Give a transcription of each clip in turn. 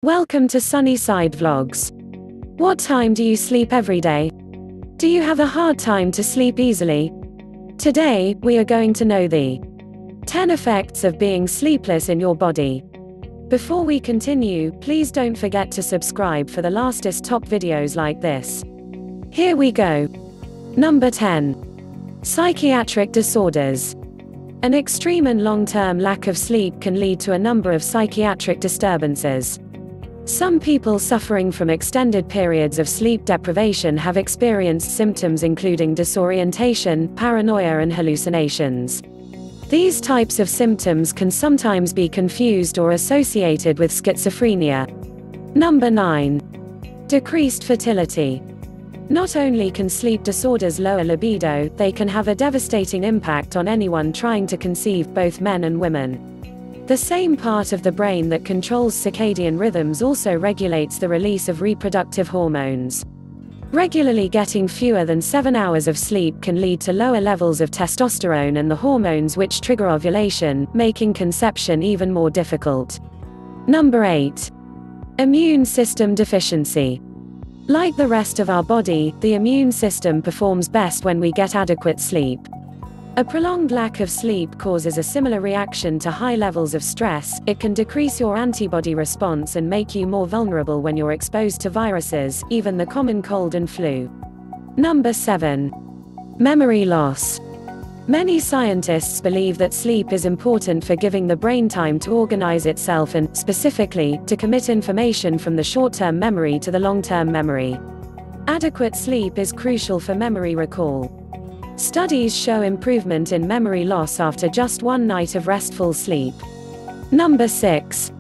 Welcome to Sunnyside Vlogs. What time do you sleep every day? Do you have a hard time to sleep easily? Today, we are going to know the 10 effects of being sleepless in your body. Before we continue, please don't forget to subscribe for the latest top videos like this. Here we go. Number 10. Psychiatric disorders. An extreme and long-term lack of sleep can lead to a number of psychiatric disturbances. Some people suffering from extended periods of sleep deprivation have experienced symptoms including disorientation, paranoia, and hallucinations. These types of symptoms can sometimes be confused or associated with schizophrenia. Number 9. Decreased fertility. Not only can sleep disorders lower libido, they can have a devastating impact on anyone trying to conceive, both men and women. The same part of the brain that controls circadian rhythms also regulates the release of reproductive hormones. Regularly getting fewer than 7 hours of sleep can lead to lower levels of testosterone and the hormones which trigger ovulation, making conception even more difficult. Number 8. Immune system deficiency. Like the rest of our body, the immune system performs best when we get adequate sleep. A prolonged lack of sleep causes a similar reaction to high levels of stress. It can decrease your antibody response and make you more vulnerable when you're exposed to viruses, even the common cold and flu. Number 7. Memory loss. Many scientists believe that sleep is important for giving the brain time to organize itself and, specifically, to commit information from the short-term memory to the long-term memory. Adequate sleep is crucial for memory recall. Studies show improvement in memory loss after just one night of restful sleep. Number 6.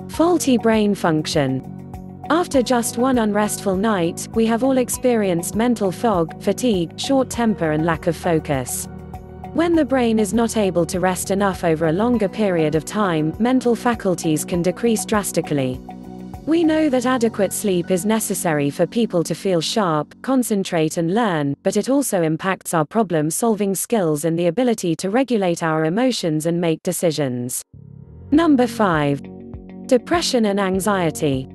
Faulty brain function. After just one unrestful night, we have all experienced mental fog, fatigue, short temper, and lack of focus. When the brain is not able to rest enough over a longer period of time, mental faculties can decrease drastically. We know that adequate sleep is necessary for people to feel sharp, concentrate, and learn, but it also impacts our problem-solving skills and the ability to regulate our emotions and make decisions. Number 5. Depression and anxiety.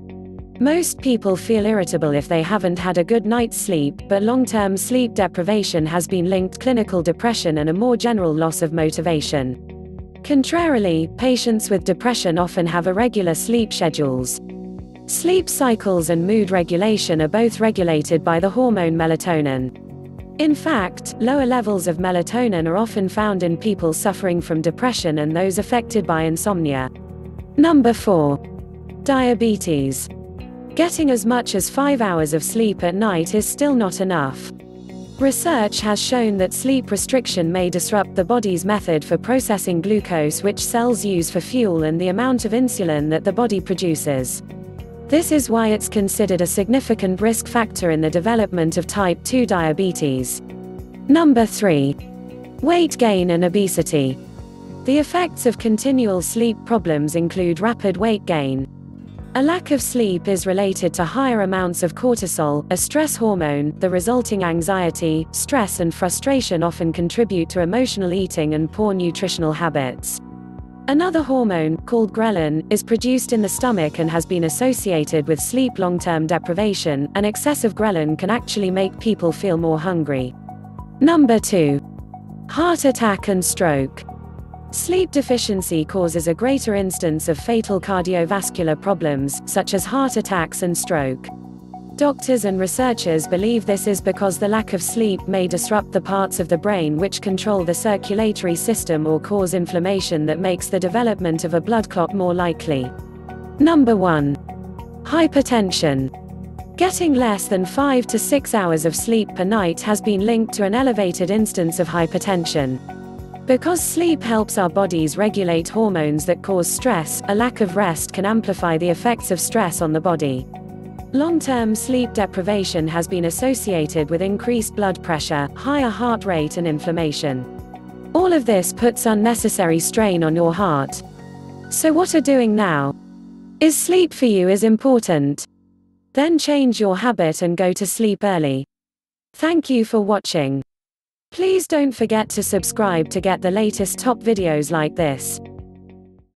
Most people feel irritable if they haven't had a good night's sleep, but long-term sleep deprivation has been linked to clinical depression and a more general loss of motivation. Contrarily, patients with depression often have irregular sleep schedules. Sleep cycles and mood regulation are both regulated by the hormone melatonin. In fact, lower levels of melatonin are often found in people suffering from depression and those affected by insomnia. Number 4. Diabetes. Getting as much as 5 hours of sleep at night is still not enough. Research has shown that sleep restriction may disrupt the body's method for processing glucose, which cells use for fuel, and the amount of insulin that the body produces. This is why it's considered a significant risk factor in the development of type 2 diabetes. Number 3. Weight gain and obesity. The effects of continual sleep problems include rapid weight gain. A lack of sleep is related to higher amounts of cortisol, a stress hormone. The resulting anxiety, stress, and frustration often contribute to emotional eating and poor nutritional habits. Another hormone, called ghrelin, is produced in the stomach and has been associated with sleep long-term deprivation, and excessive ghrelin can actually make people feel more hungry. Number 2. Heart attack and stroke. Sleep deficiency causes a greater instance of fatal cardiovascular problems, such as heart attacks and stroke. Doctors and researchers believe this is because the lack of sleep may disrupt the parts of the brain which control the circulatory system or cause inflammation that makes the development of a blood clot more likely. Number 1. Hypertension. Getting less than 5 to 6 hours of sleep per night has been linked to an elevated instance of hypertension. Because sleep helps our bodies regulate hormones that cause stress, a lack of rest can amplify the effects of stress on the body. Long-term sleep deprivation has been associated with increased blood pressure, higher heart rate, and inflammation. All of this puts unnecessary strain on your heart. So what are doing now? Is sleep for you is important? Then change your habit and go to sleep early. Thank you for watching. Please don't forget to subscribe to get the latest top videos like this.